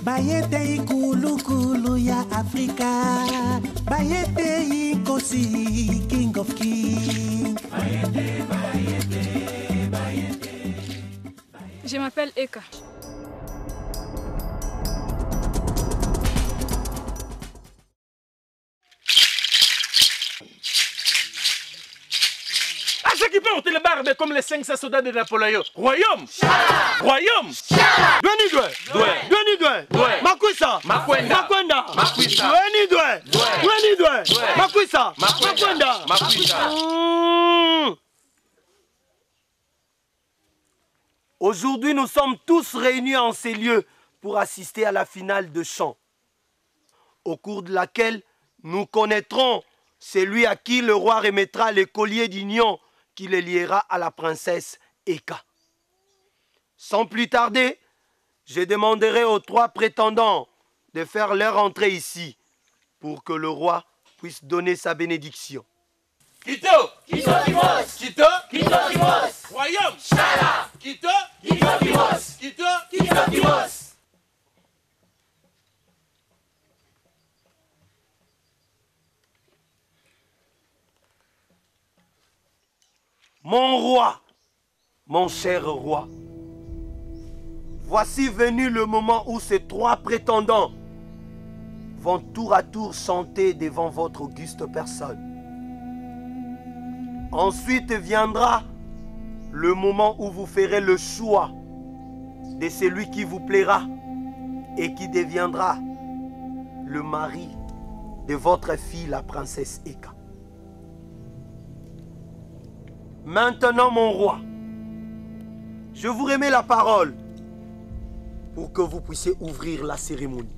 Bayete ikulu kulu ya Afrika. Bayete ikosi King of King. Bayete, bayete, bayete. Je m'appelle Eka. À ceux qui portent les barbes comme les 500 soldats de Napoléon. Royaume. Royaume. Dweni dwe. Dweni dwe. Makwisa. Makwenda. Makwenda. Makwisa. Dweni dwe. Dweni dwe. Makwisa. Makwenda. Makwisa. Aujourd'hui, nous sommes tous réunis en ces lieux pour assister à la finale de chant, au cours de laquelle nous connaîtrons celui à qui le roi remettra le collier d'union qui le liera à la princesse Eka. Sans plus tarder, je demanderai aux 3 prétendants de faire leur entrée ici pour que le roi puisse donner sa bénédiction. Quito. Quito Dimos. Quito. Quito Dimos. Royaume. Chala. Quito. Quito Dimos. Quito. Quito Dimos. Mon roi, mon cher roi, voici venu le moment où ces 3 prétendants vont tour à tour chanter devant votre auguste personne. Ensuite viendra le moment où vous ferez le choix de celui qui vous plaira et qui deviendra le mari de votre fille, la princesse Eka. Maintenant, mon roi, je vous remets la parole pour que vous puissiez ouvrir la cérémonie.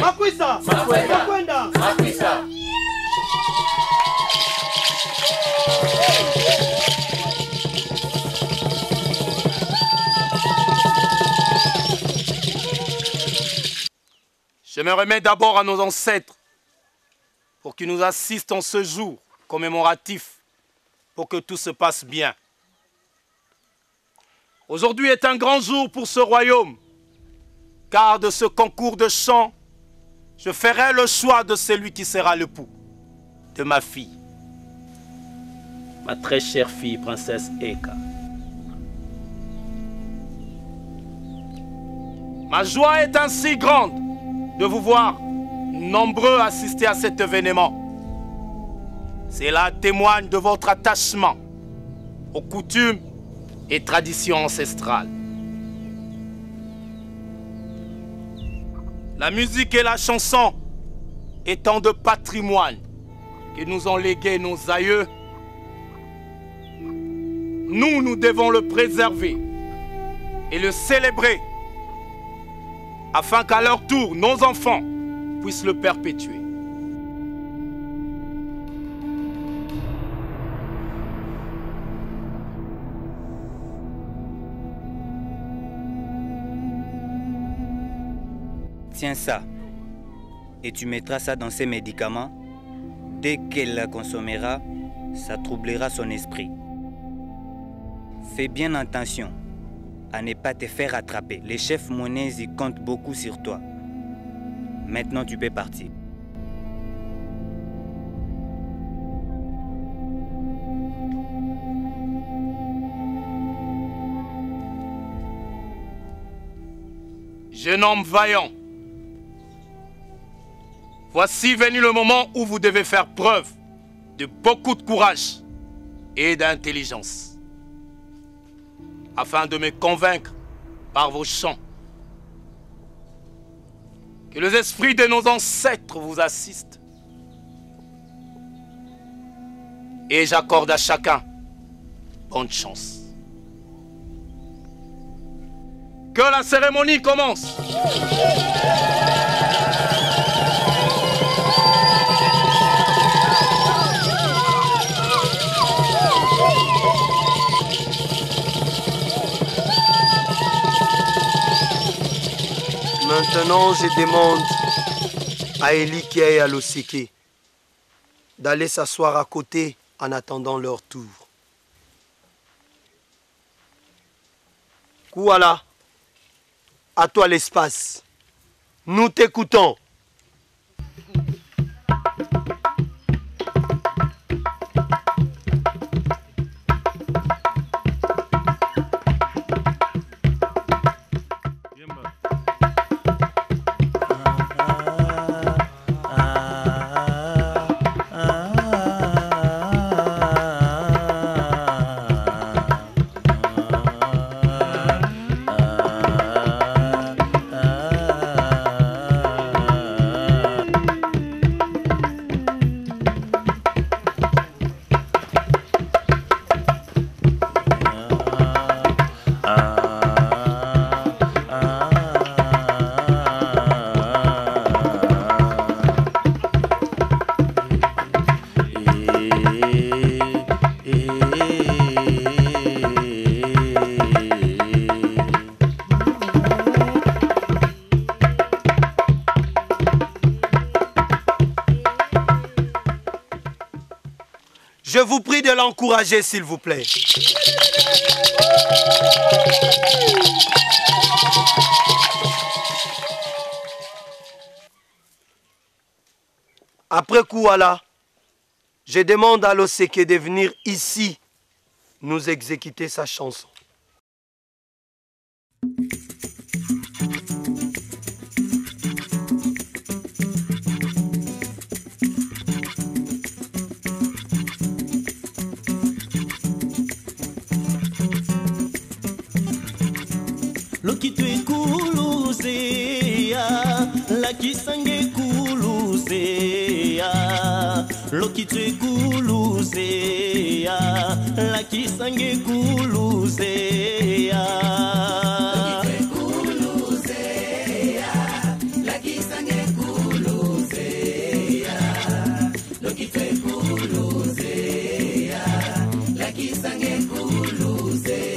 Makwisa. Makwenda. Makwisa. Je me remets d'abord à nos ancêtres pour qu'ils nous assistent en ce jour commémoratif pour que tout se passe bien. Aujourd'hui est un grand jour pour ce royaume, car de ce concours de chant, je ferai le choix de celui qui sera l'époux de ma fille, ma très chère fille, princesse Eka. Ma joie est ainsi grande de vous voir nombreux assister à cet événement. Cela témoigne de votre attachement aux coutumes et traditions ancestrales. La musique et la chanson étant de patrimoine que nous ont légué nos aïeux, nous devons le préserver et le célébrer afin qu'à leur tour, nos enfants puissent le perpétuer. Tiens ça, et tu mettras ça dans ses médicaments. Dès qu'elle la consommera, ça troublera son esprit. Fais bien attention à ne pas te faire attraper. Les chefs monnaies y comptent beaucoup sur toi. Maintenant, tu peux partir. Jeune homme vaillant, voici venu le moment où vous devez faire preuve de beaucoup de courage et d'intelligence, afin de me convaincre par vos chants. Que les esprits de nos ancêtres vous assistent. Et j'accorde à chacun bonne chance. Que la cérémonie commence. Maintenant, je demande à Eli Kia et à Loseke d'aller s'asseoir à côté en attendant leur tour. Kouala, à toi l'espace. Nous t'écoutons. Je vous prie de l'encourager, s'il vous plaît. Après Kouala, je demande à l'Oseke de venir ici nous exécuter sa chanson. Lokitwe kuluzea, la kisange kuluzea. Lokitwe kuluzea, la kisange kuluzea. Lokitwe kuluzea, la kisange kuluzea. Lokitwe kuluzea, la kisange kuluzea.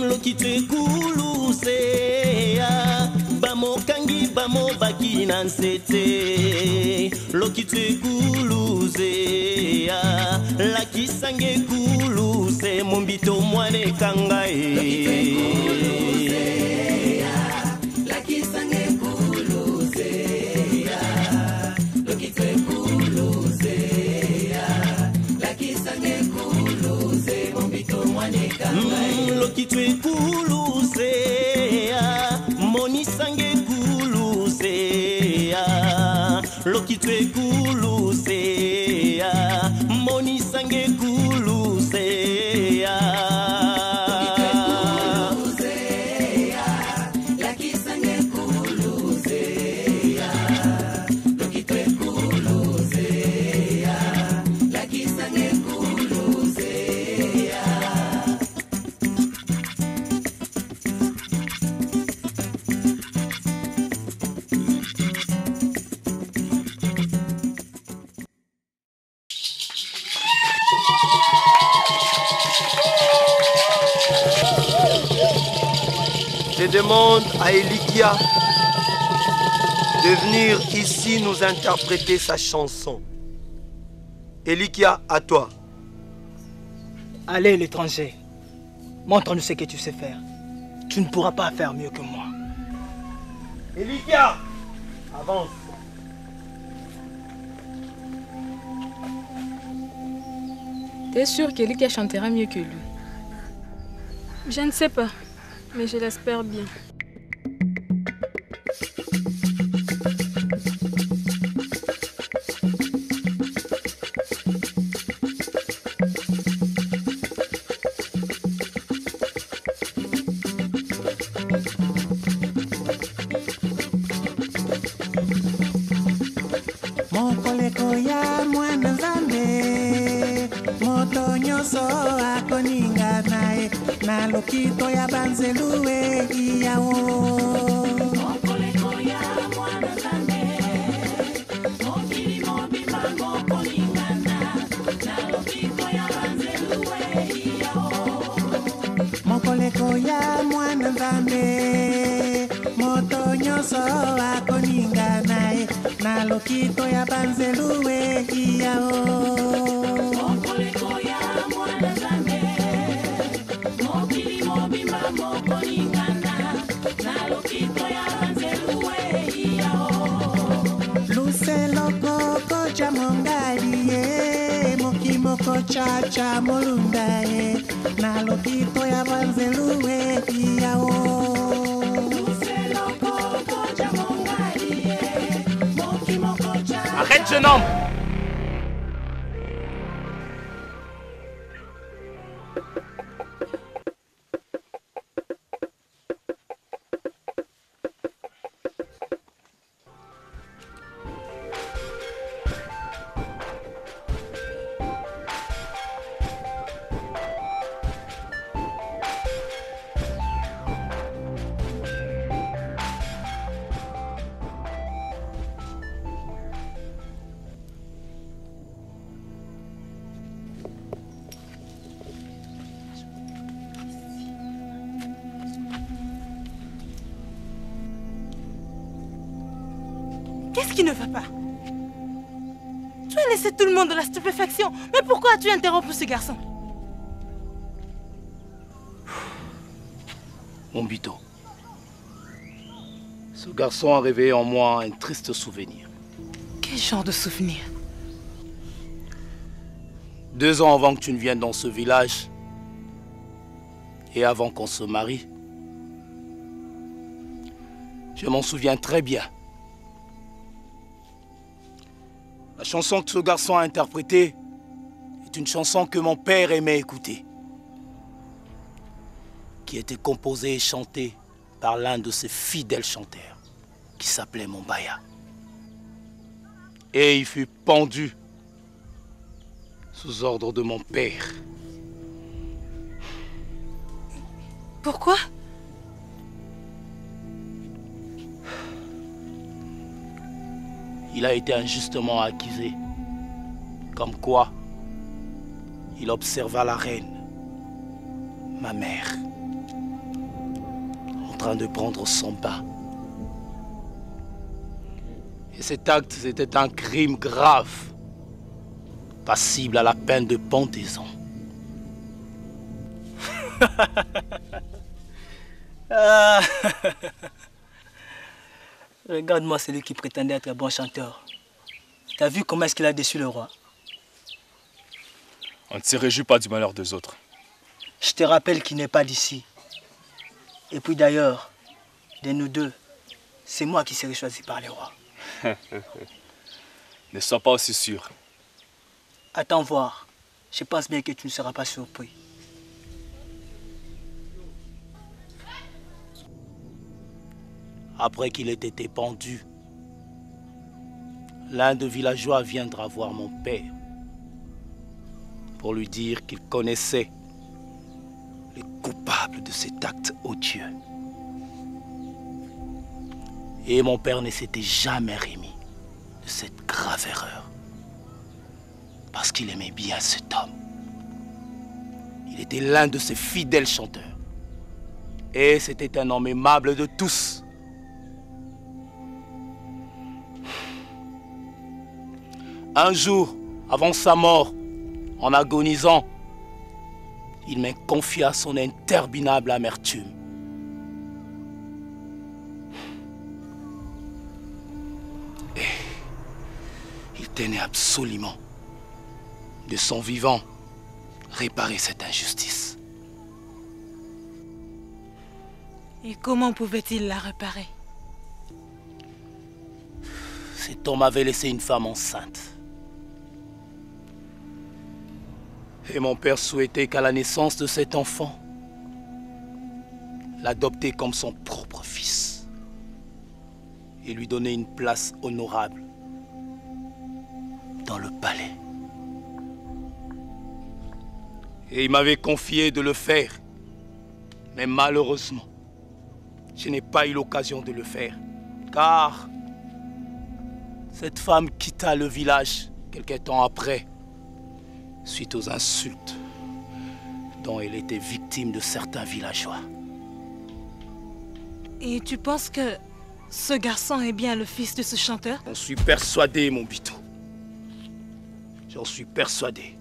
Lokitwe kuluzea, bamo kangi bamo bakina nsete. Lokitwe kuluzea, la kisange kuluze mumbito mwane kangae. Lokitwe kuluzea, la kisange kuluzea. Lokitwe kuluzea, la kisange kuluze mumbito mwane kangae. Lokitwe kuluzea, moni sange kuluzea. Lokitwe kuluzea, moni sange kuluzea. Lokitwe kuluzea, la kisange kuluzea. Lokitwe kuluzea, la kisange kuluzea. Je demande à Elikia de venir ici nous interpréter sa chanson. Elikia, à toi. Allez l'étranger, montre-nous ce que tu sais faire. Tu ne pourras pas faire mieux que moi. Elikia, avance. T'es sûr qu'Elikia chantera mieux que lui? Je ne sais pas, mais je l'espère bien. Mokoleko ya mwana Nzambe, moto nyonso akoninga naye, na lokito ya banzelue iyawo. Mokoleko ya mwana Nzambe, mokili mobimba mokolingana, na lokito ya banzelue iyawo. Mokoleko ya mwana Nzambe, moto nyonso akoninga naye, na lokito ya banzelue iyawo. Mokoleko ya mwana Nzambe, mokili mobimba Luseloko koja mongalie moki moko chacha molungaye na lokito ya banzelue yao. Arrête, jeune homme! Qu'est-ce qui ne va pas? Tu as laissé tout le monde dans la stupéfaction. Mais pourquoi as-tu interrompu ce garçon? Mon Bito, ce garçon a réveillé en moi un triste souvenir. Quel genre de souvenir? 2 ans avant que tu ne viennes dans ce village, et avant qu'on se marie, je m'en souviens très bien. La chanson que ce garçon a interprétée est une chanson que mon père aimait écouter, qui était composée et chantée par l'un de ses fidèles chanteurs, qui s'appelait Mombaya. Et il fut pendu sous ordre de mon père. Pourquoi? Il a été injustement accusé, comme quoi il observa la reine, ma mère, en train de prendre son bain. Et cet acte, c'était un crime grave, passible à la peine de pendaison. Ah. Regarde-moi celui qui prétendait être un bon chanteur. T'as vu comment est-ce qu'il a déçu le roi? On ne se réjouit pas du malheur des autres. Je te rappelle qu'il n'est pas d'ici. Et puis d'ailleurs, de nous deux, c'est moi qui serai choisi par les rois. Ne sois pas aussi sûr. Attends voir. Je pense bien que tu ne seras pas surpris. Après qu'il ait été pendu, l'un des villageois viendra voir mon père pour lui dire qu'il connaissait les coupables de cet acte odieux. Et mon père ne s'était jamais remis de cette grave erreur, parce qu'il aimait bien cet homme. Il était l'un de ses fidèles chanteurs, et c'était un homme aimable de tous. Un jour, avant sa mort, en agonisant, il m'a confié son interminable amertume. Et il tenait absolument, de son vivant, réparer cette injustice. Et comment pouvait-il la réparer? Cet homme avait laissé une femme enceinte. Et mon père souhaitait qu'à la naissance de cet enfant, l'adopter comme son propre fils et lui donner une place honorable dans le palais. Et il m'avait confié de le faire, mais malheureusement, je n'ai pas eu l'occasion de le faire, car cette femme quitta le village quelque temps après, suite aux insultes dont elle était victime de certains villageois. Et tu penses que ce garçon est bien le fils de ce chanteur? J'en suis persuadé, mon Bito. J'en suis persuadé.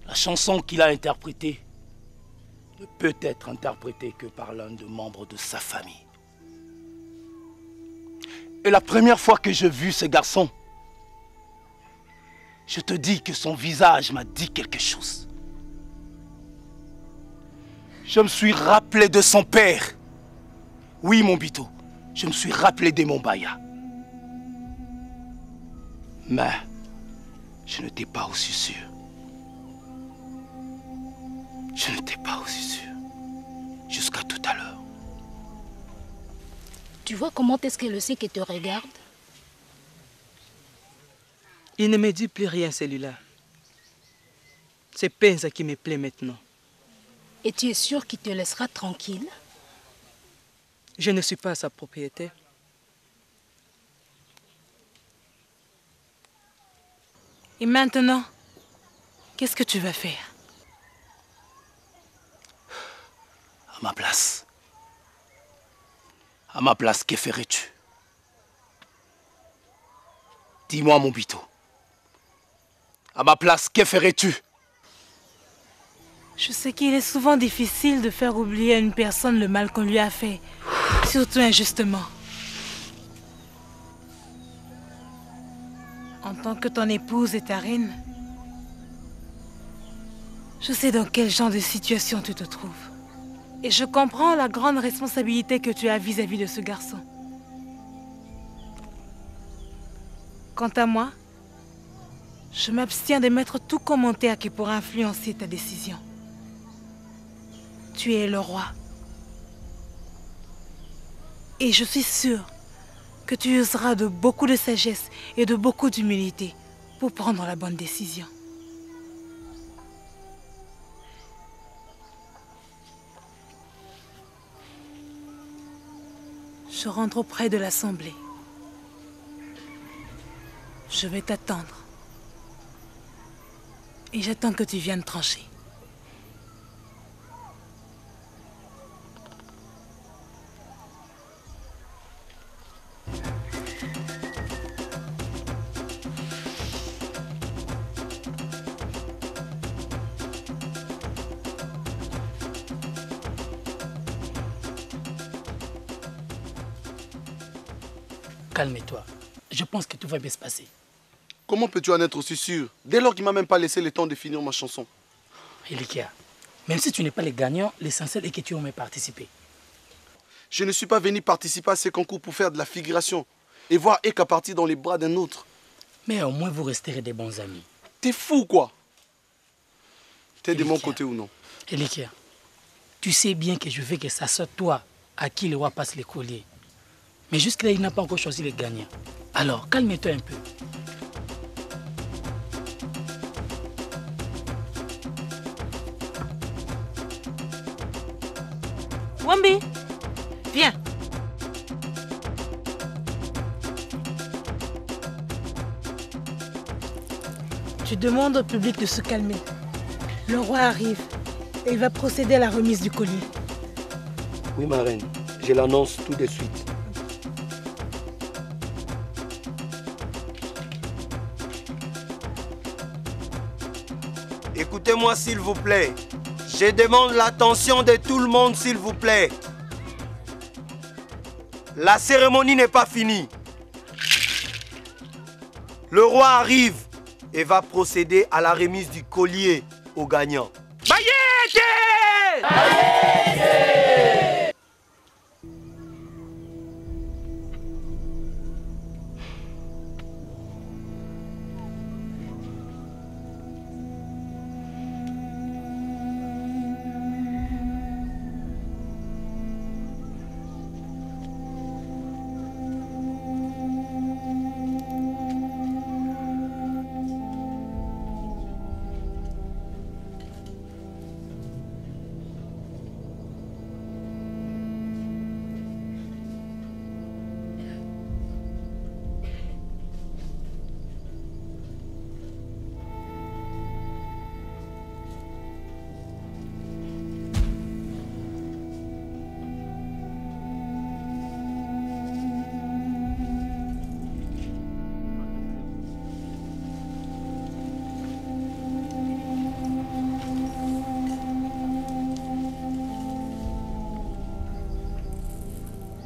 La chanson qu'il a interprétée ne peut être interprété que par l'un des membres de sa famille. Et la première fois que j'ai vu ce garçon, je te dis que son visage m'a dit quelque chose. Je me suis rappelé de son père. Oui, mon Bito, je me suis rappelé de mon Baya. Mais je n'étais pas aussi sûr. Je n'étais pas aussi sûr. Jusqu'à tout à l'heure. Tu vois comment est-ce que le sait qu'il te regarde? Il ne me dit plus rien, celui-là. C'est Penza qui me plaît maintenant. Et tu es sûr qu'il te laissera tranquille? Je ne suis pas sa propriété. Et maintenant, qu'est-ce que tu vas faire? À ma place, que ferais-tu? Dis-moi, mon Bito. À ma place, que ferais-tu? Je sais qu'il est souvent difficile de faire oublier à une personne le mal qu'on lui a fait, surtout injustement. En tant que ton épouse et ta reine, je sais dans quel genre de situation tu te trouves. Et je comprends la grande responsabilité que tu as vis-à-vis de ce garçon. Quant à moi, je m'abstiens de mettre tout commentaire qui pourrait influencer ta décision. Tu es le roi. Et je suis sûre que tu useras de beaucoup de sagesse et de beaucoup d'humilité pour prendre la bonne décision. Je rentre auprès de l'Assemblée. Je vais t'attendre. Et j'attends que tu viennes trancher. Calme-toi. Je pense que tout va bien se passer. Comment peux-tu en être aussi sûr? Dès lors qu'il ne m'a même pas laissé le temps de finir ma chanson. Elikia, même si tu n'es pas le gagnant, l'essentiel est que tu aimes participer. Je ne suis pas venu participer à ces concours pour faire de la figuration et voir Eka partir dans les bras d'un autre. Mais au moins vous resterez des bons amis. T'es fou quoi? T'es de mon côté ou non? Elikia, tu sais bien que je veux que ça soit toi à qui le roi passe les colliers. Mais jusque-là, il n'a pas encore choisi les gagnants. Alors, calme-toi un peu. Wambi, viens. Tu demandes au public de se calmer. Le roi arrive et il va procéder à la remise du collier. Oui, ma reine, je l'annonce tout de suite. Écoutez-moi s'il vous plaît. Je demande l'attention de tout le monde s'il vous plaît. La cérémonie n'est pas finie. Le roi arrive et va procéder à la remise du collier aux gagnants. Bayete!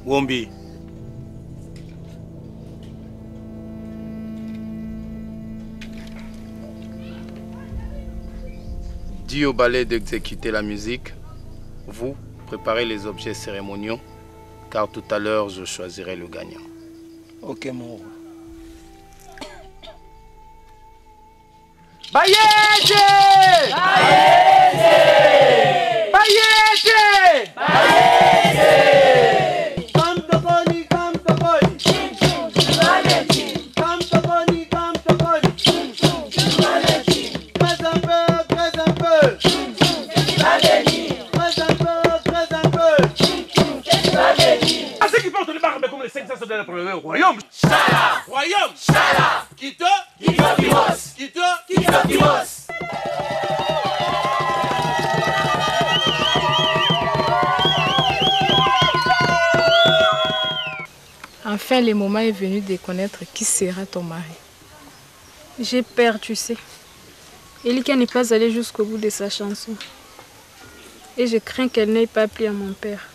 Wombi. Dis au ballet d'exécuter la musique. Vous, préparez les objets cérémoniaux, car tout à l'heure, je choisirai le gagnant. Ok, mon roi. Bayete! Bayete! Bayete! Come to boni, come to boni. Come to boni, come to boni. Très un peu, très un peu. Très un peu, très un peu. À ceux qui portent les barbes comme les 500 soldats de premier royaume. Chala! Royaume! Chala! Quito! Quito Timos! Quito! Quito Timos! Enfin, le moment est venu de connaître qui sera ton mari. J'ai peur, tu sais. Elika n'est pas allée jusqu'au bout de sa chanson. Et je crains qu'elle n'ait pas plu à mon père.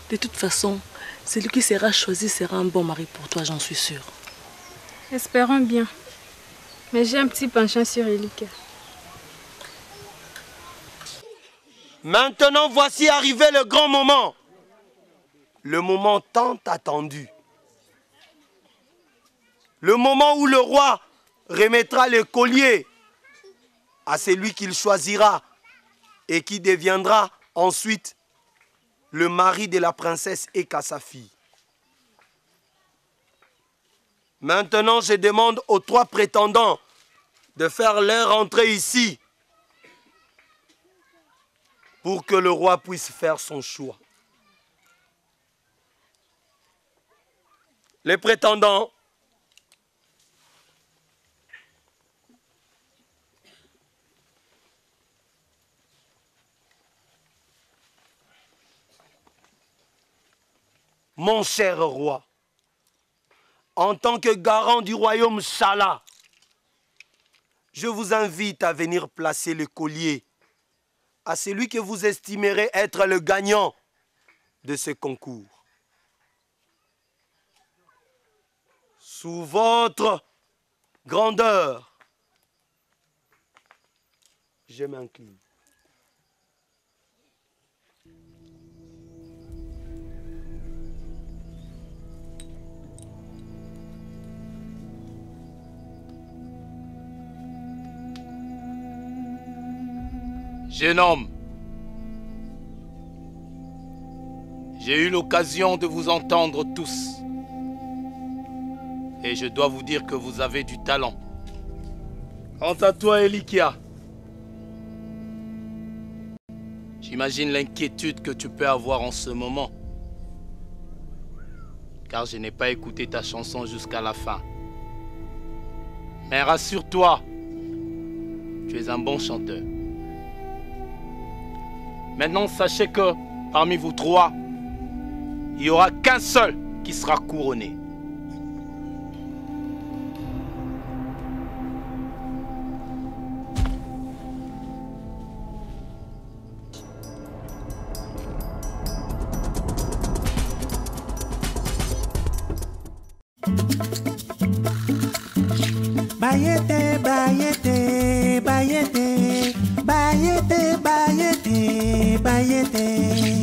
De toute façon, celui qui sera choisi sera un bon mari pour toi, j'en suis sûre. Espérons bien. Mais j'ai un petit penchant sur Elika. Maintenant, voici arrivé le grand moment. Le moment tant attendu. Le moment où le roi remettra le collier à celui qu'il choisira et qui deviendra ensuite le mari de la princesse Eka, sa fille. Maintenant, je demande aux 3 prétendants de faire leur entrée ici pour que le roi puisse faire son choix. Les prétendants, mon cher roi, en tant que garant du royaume Chala, je vous invite à venir placer le collier à celui que vous estimerez être le gagnant de ce concours. Sous votre grandeur, je m'incline. Jeune homme, j'ai eu l'occasion de vous entendre tous. Et je dois vous dire que vous avez du talent. Quant à toi, Elikia, j'imagine l'inquiétude que tu peux avoir en ce moment. Car je n'ai pas écouté ta chanson jusqu'à la fin. Mais rassure-toi, tu es un bon chanteur. Maintenant, sachez que parmi vous 3, il n'y aura qu'un seul qui sera couronné. Bayete, bayete, bayete, bayete, bayete, bayete.